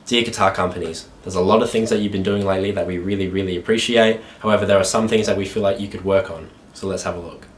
Dear guitar companies, there's a lot of things that you've been doing lately that we really appreciate. However, there are some things that we feel like you could work on. So let's have a look.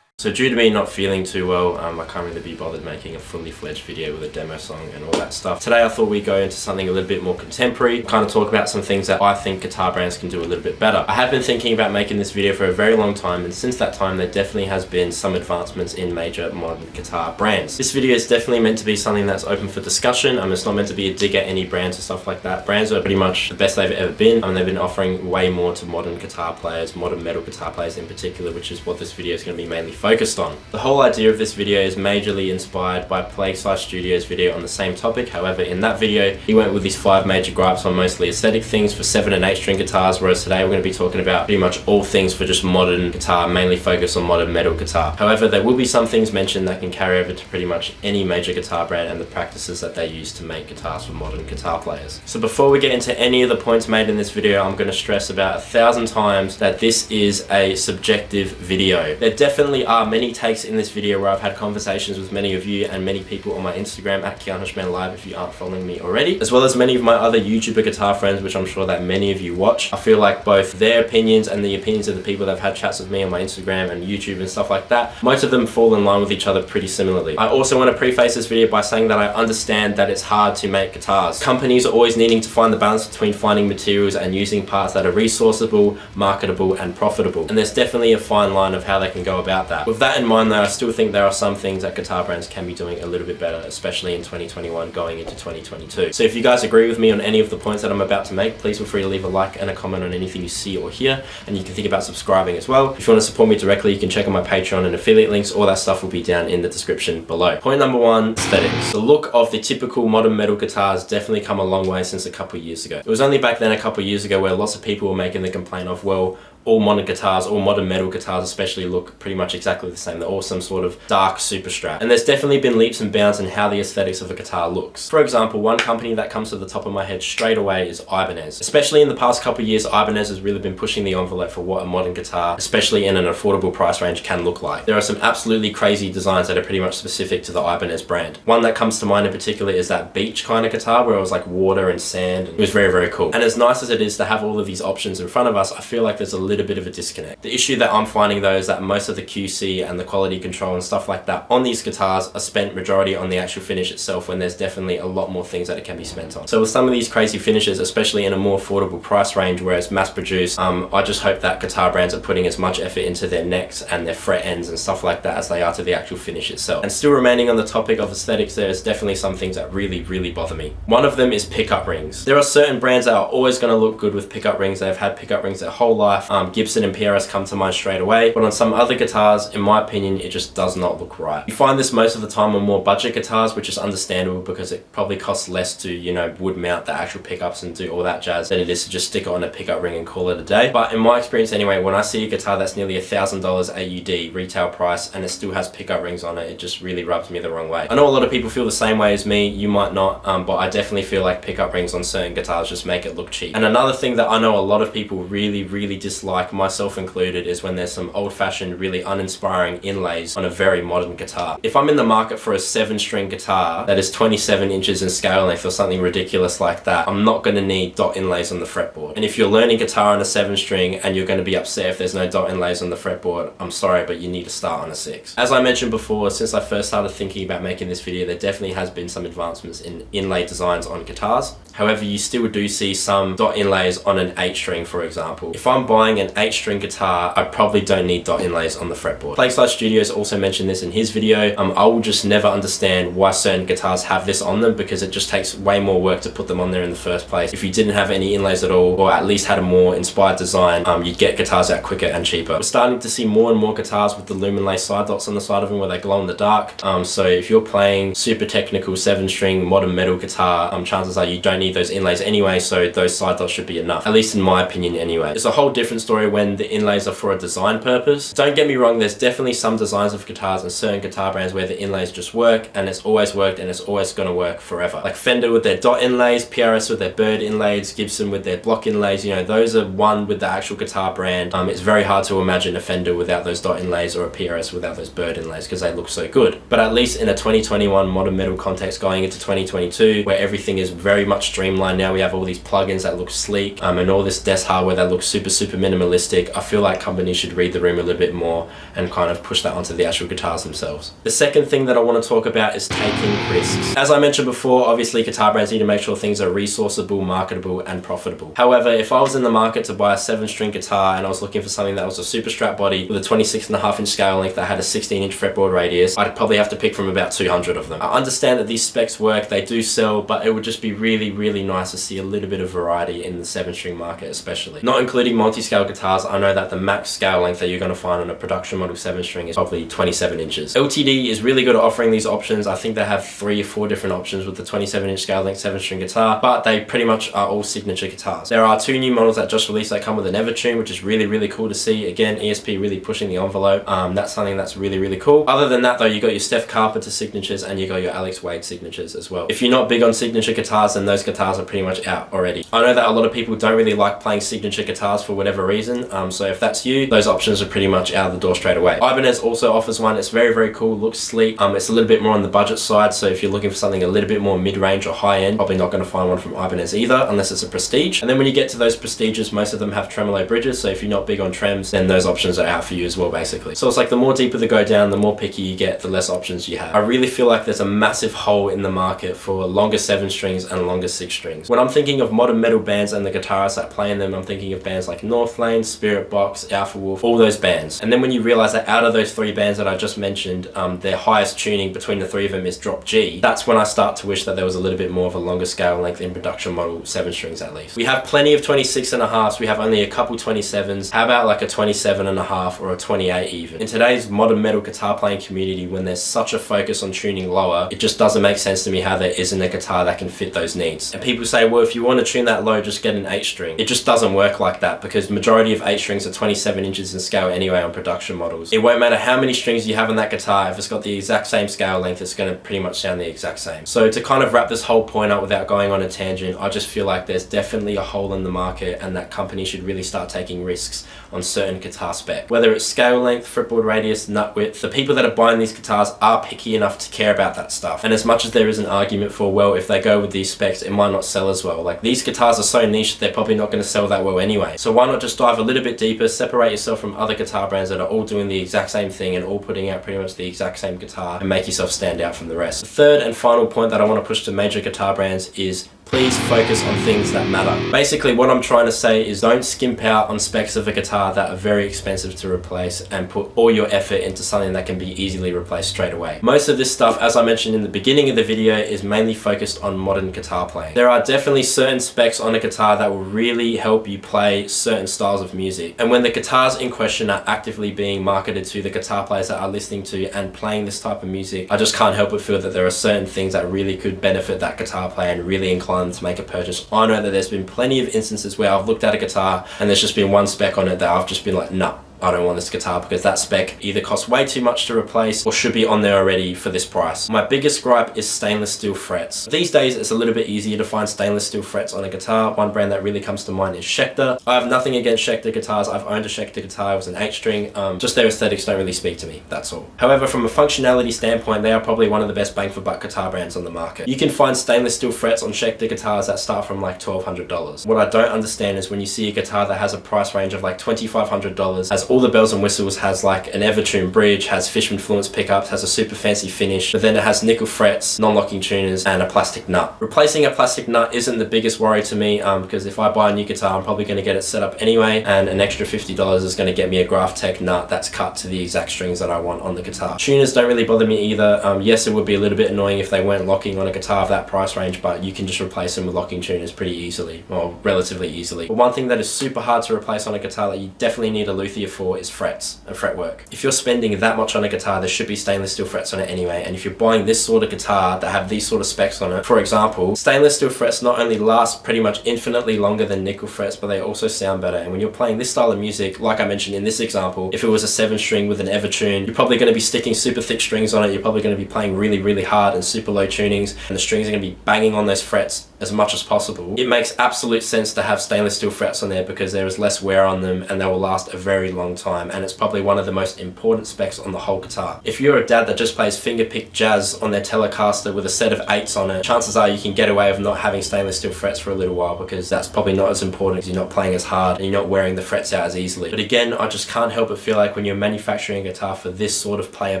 So due to me not feeling too well, I can't really be bothered making a fully fledged video with a demo song and all that stuff. Today I thought we'd go into something a little bit more contemporary, kind of talk about some things that I think guitar brands can do a little bit better. I have been thinking about making this video for a very long time, and since that time there definitely has been some advancements in major modern guitar brands. This video is definitely meant to be something that's open for discussion. It's not meant to be a dig at any brands or stuff like that. Brands are pretty much the best they've ever been, and they've been offering way more to modern guitar players, modern metal guitar players in particular, which is what this video is going to be mainly focused on. The whole idea of this video is majorly inspired by Plague-Side Studio's video on the same topic. However, in that video he went with his 5 major gripes on mostly aesthetic things for 7 and 8 string guitars, whereas today we're going to be talking about pretty much all things for just modern guitar, mainly focused on modern metal guitar. However, there will be some things mentioned that can carry over to pretty much any major guitar brand and the practices that they use to make guitars for modern guitar players. So before we get into any of the points made in this video, I'm going to stress about 1,000 times that this is a subjective video. There definitely are many takes in this video where I've had conversations with many of you and many people on my Instagram at Houshmand Live if you aren't following me already, as well as many of my other YouTuber guitar friends, which I'm sure that many of you watch. I feel like both their opinions and the opinions of the people that have had chats with me on my Instagram and YouTube and stuff like that, most of them fall in line with each other pretty similarly. I also want to preface this video by saying that I understand that it's hard to make guitars. Companies are always needing to find the balance between finding materials and using parts that are resourceable, marketable and profitable, and there's definitely a fine line of how they can go about that. With that in mind though, I still think there are some things that guitar brands can be doing a little bit better, especially in 2021 going into 2022. So if you guys agree with me on any of the points that I'm about to make, please feel free to leave a like and a comment on anything you see or hear, and you can think about subscribing as well. If you want to support me directly, you can check out my Patreon and affiliate links. All that stuff will be down in the description below. Point number 1, aesthetics. The look of the typical modern metal guitar has definitely come a long way since a couple of years ago. It was only back then a couple of years ago where lots of people were making the complaint of, well, all modern guitars, all modern metal guitars especially, look pretty much exactly the same. They're all some sort of dark super strat. And there's definitely been leaps and bounds in how the aesthetics of a guitar looks. For example, one company that comes to the top of my head straight away is Ibanez. Especially in the past couple of years, Ibanez has really been pushing the envelope for what a modern guitar, especially in an affordable price range, can look like. There are some absolutely crazy designs that are pretty much specific to the Ibanez brand. One that comes to mind in particular is that beach kind of guitar where it was like water and sand. It was very cool. And as nice as it is to have all of these options in front of us, I feel like there's a little bit of a disconnect. The issue that I'm finding though is that most of the QC and the quality control and stuff like that on these guitars are spent majority on the actual finish itself, when there's definitely a lot more things that it can be spent on. So with some of these crazy finishes, especially in a more affordable price range where it's mass produced, I just hope that guitar brands are putting as much effort into their necks and their fret ends and stuff like that as they are to the actual finish itself. And still remaining on the topic of aesthetics, there's definitely some things that really bother me. One of them is pickup rings. There are certain brands that are always going to look good with pickup rings. They've had pickup rings their whole life. Gibson and PRS come to mind straight away, but on some other guitars, in my opinion, it just does not look right. You find this most of the time on more budget guitars, which is understandable because it probably costs less to, you know, wood mount the actual pickups and do all that jazz than it is to just stick it on a pickup ring and call it a day. But in my experience anyway, when I see a guitar that's nearly $1,000 AUD retail price and it still has pickup rings on it, it just really rubs me the wrong way. I know a lot of people feel the same way as me. You might not, but I definitely feel like pickup rings on certain guitars just make it look cheap. And another thing that I know a lot of people really dislike, myself included, is when there's some old-fashioned, really uninspiring inlays on a very modern guitar. If I'm in the market for a 7-string guitar that is 27 inches in scale length or something ridiculous like that, I'm not going to need dot inlays on the fretboard. And if you're learning guitar on a 7-string and you're going to be upset if there's no dot inlays on the fretboard, I'm sorry, but you need to start on a 6. As I mentioned before, since I first started thinking about making this video, there definitely has been some advancements in inlay designs on guitars. However, you still do see some dot inlays on an 8-string, for example. If I'm buying an 8-string guitar, I probably don't need dot inlays on the fretboard. Plague-Side Studios also mentioned this in his video. I will just never understand why certain guitars have this on them, because it just takes way more work to put them on there in the first place. If you didn't have any inlays at all, or at least had a more inspired design, you'd get guitars out quicker and cheaper. We're starting to see more and more guitars with the lumen lace side dots on the side of them where they glow in the dark. So if you're playing super technical 7-string modern metal guitar, chances are you don't need those inlays anyway, so those side dots should be enough, at least in my opinion anyway. It's a whole different story when the inlays are for a design purpose. Don't get me wrong, there's definitely some designs of guitars and certain guitar brands where the inlays just work, and it's always worked and it's always going to work forever. Like Fender with their dot inlays, PRS with their bird inlays, Gibson with their block inlays, you know, those are one with the actual guitar brand. It's very hard to imagine a Fender without those dot inlays or a PRS without those bird inlays because they look so good. But at least in a 2021 modern metal context going into 2022, where everything is very much streamlined now, we have all these plugins that look sleek and all this desk hardware that looks super minimalistic. I feel like companies should read the room a little bit more and kind of push that onto the actual guitars themselves. The second thing that I want to talk about is taking risks. As I mentioned before, obviously guitar brands need to make sure things are resourceable, marketable and profitable. However, if I was in the market to buy a 7-string guitar and I was looking for something that was a super strap body with a 26.5-inch scale length that had a 16-inch fretboard radius, I'd probably have to pick from about 200 of them. I understand that these specs work, they do sell, but it would just be really nice to see a little bit of variety in the 7-string market especially. Not including multi-scale guitars, I know that the max scale length that you're going to find on a production model 7-string is probably 27 inches. LTD is really good at offering these options. I think they have 3 or 4 different options with the 27-inch scale length 7-string guitar, but they pretty much are all signature guitars. There are 2 new models that just released that come with an Evertune, which is really cool to see. Again, ESP really pushing the envelope. That's something that's really cool. Other than that though, you got your Steph Carpenter signatures and you got your Alex Wade signatures as well. If you're not big on signature guitars, then those guitars are pretty much out already. I know that a lot of people don't really like playing signature guitars for whatever reason, so if that's you, those options are pretty much out of the door straight away. Ibanez also offers one. It's very cool, looks sleek. It's a little bit more on the budget side, so if you're looking for something a little bit more mid-range or high-end, probably not going to find one from Ibanez either, unless it's a Prestige. And then when you get to those Prestiges, most of them have tremolo bridges, so if you're not big on trems, then those options are out for you as well, basically. So it's like the more deeper the go down, the more picky you get, the less options you have. I really feel like there's a massive hole in the market for longer 7-strings and longer 6-strings. When I'm thinking of modern metal bands and the guitarists that play in them, I'm thinking of bands like Northlane, Spiritbox, Alpha Wolf, all those bands. And then when you realize that out of those 3 bands that I just mentioned, their highest tuning between the 3 of them is drop G, that's when I start to wish that there was a little bit more of a longer scale length in production model 7-strings at least. We have plenty of 26.5s, we have only a couple 27s. How about like a 27.5 or a 28 even? In today's modern metal guitar playing community, when there's such a focus on tuning lower, it just doesn't make sense to me how there isn't a guitar that can fit those needs. And people say, well, if you want to tune that low, just get an 8-string. It just doesn't work like that, because the majority of 8-strings are 27 inches in scale anyway on production models. It won't matter how many strings you have on that guitar, if it's got the exact same scale length, it's going to pretty much sound the exact same. So to kind of wrap this whole point up without going on a tangent, I just feel like there's definitely a hole in the market and that companies should really start taking risks on certain guitar spec. Whether it's scale length, fretboard radius, nut width, the people that are buying these guitars are picky enough to care about that stuff. And as much as there is an argument for, well, if they go with these specs, it might not sell as well. Like, these guitars are so niche, they're probably not going to sell that well anyway. So why not just dive a little bit deeper, separate yourself from other guitar brands that are all doing the exact same thing and all putting out pretty much the exact same guitar, and make yourself stand out from the rest. The third and final point that I want to push to major guitar brands is please focus on things that matter. Basically, what I'm trying to say is don't skimp out on specs of a guitar that are very expensive to replace and put all your effort into something that can be easily replaced straight away. Most of this stuff, as I mentioned in the beginning of the video, is mainly focused on modern guitar playing. There are definitely certain specs on a guitar that will really help you play certain styles of music. And when the guitars in question are actively being marketed to the guitar players that are listening to and playing this type of music, I just can't help but feel that there are certain things that really could benefit that guitar player and really incline to make a purchase. I know that there's been plenty of instances where I've looked at a guitar and there's just been one spec on it that I've just been like, nah, I don't want this guitar, because that spec either costs way too much to replace or should be on there already for this price. My biggest gripe is stainless steel frets. These days it's a little bit easier to find stainless steel frets on a guitar. One brand that really comes to mind is Schecter. I have nothing against Schecter guitars. I've owned a Schecter guitar. It was an 8-string. Just their aesthetics don't really speak to me, that's all. However, from a functionality standpoint, they are probably one of the best bang for buck guitar brands on the market. You can find stainless steel frets on Schecter guitars that start from like $1,200. What I don't understand is when you see a guitar that has a price range of like $2,500, has all the bells and whistles, has like an Evertune bridge, has Fishman Fluence pickups, has a super fancy finish, but then it has nickel frets, non-locking tuners, and a plastic nut. Replacing a plastic nut isn't the biggest worry to me, because if I buy a new guitar, I'm probably going to get it set up anyway, and an extra $50 is going to get me a Graph Tech nut that's cut to the exact strings that I want on the guitar. Tuners don't really bother me either. Yes, it would be a little bit annoying if they weren't locking on a guitar of that price range, but you can just replace them with locking tuners pretty easily, or relatively easily. But one thing that is super hard to replace on a guitar that you definitely need a luthier for is frets and fretwork. If you're spending that much on a guitar, there should be stainless steel frets on it anyway, and if you're buying this sort of guitar that have these sort of specs on it, for example, stainless steel frets not only last pretty much infinitely longer than nickel frets, but they also sound better. And when you're playing this style of music, like I mentioned in this example, if it was a 7-string with an Evertune, you're probably going to be sticking super thick strings on it, you're probably going to be playing really, really hard and super low tunings, and the strings are going to be banging on those frets as much as possible. It makes absolute sense to have stainless steel frets on there because there is less wear on them and they will last a very long time, and it's probably one of the most important specs on the whole guitar. If you're a dad that just plays fingerpick jazz on their Telecaster with a set of 8s on it, chances are you can get away with not having stainless steel frets for a little while because that's probably not as important because you're not playing as hard and you're not wearing the frets out as easily. But again, I just can't help but feel like when you're manufacturing a guitar for this sort of player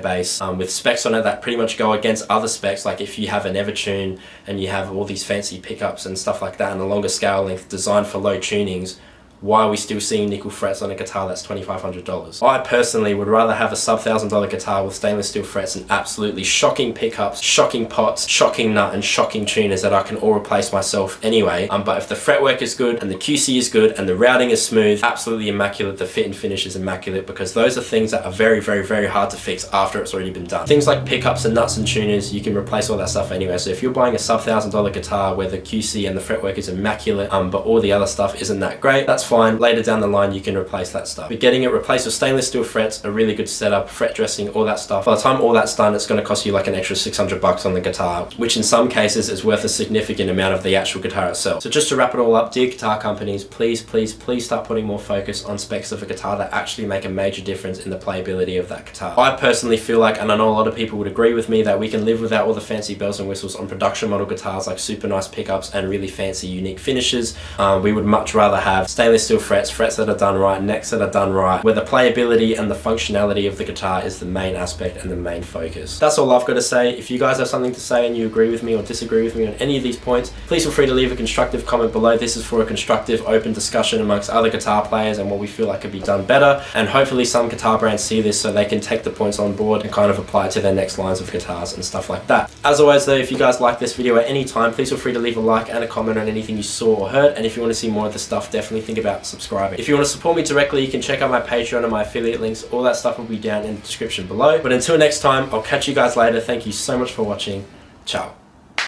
base with specs on it that pretty much go against other specs, like if you have an Evertune and you have all these fancy pickups and stuff like that and a longer scale length designed for low tunings, why are we still seeing nickel frets on a guitar that's $2,500? I personally would rather have a sub-$1,000 guitar with stainless steel frets and absolutely shocking pickups, shocking pots, shocking nut and shocking tuners that I can all replace myself anyway. But if the fretwork is good and the QC is good and the routing is smooth, absolutely immaculate, the fit and finish is immaculate, because those are things that are very, very, very hard to fix after it's already been done. Things like pickups and nuts and tuners, you can replace all that stuff anyway. So if you're buying a sub-$1,000 guitar where the QC and the fretwork is immaculate, but all the other stuff isn't that great, that's fine. Later down the line you can replace that stuff. But getting it replaced with stainless steel frets, a really good setup, fret dressing, all that stuff, by the time all that's done, it's going to cost you like an extra $600 on the guitar, which in some cases is worth a significant amount of the actual guitar itself. So just to wrap it all up, dear guitar companies, please, please, please start putting more focus on specs of a guitar that actually make a major difference in the playability of that guitar. I personally feel like, and I know a lot of people would agree with me, that we can live without all the fancy bells and whistles on production model guitars like super nice pickups and really fancy unique finishes. We would much rather have stainless steel frets that are done right, necks that are done right, where the playability and the functionality of the guitar is the main aspect and the main focus. That's all I've got to say. If you guys have something to say and you agree with me or disagree with me on any of these points, please feel free to leave a constructive comment below. This is for a constructive, open discussion amongst other guitar players and what we feel like could be done better, and hopefully some guitar brands see this so they can take the points on board and kind of apply it to their next lines of guitars and stuff like that. As always though, if you guys like this video at any time, please feel free to leave a like and a comment on anything you saw or heard, and if you want to see more of the stuff, definitely think about subscribing. If you want to support me directly, you can check out my Patreon and my affiliate links. All that stuff will be down in the description below. But until next time, I'll catch you guys later. Thank you so much for watching. Ciao.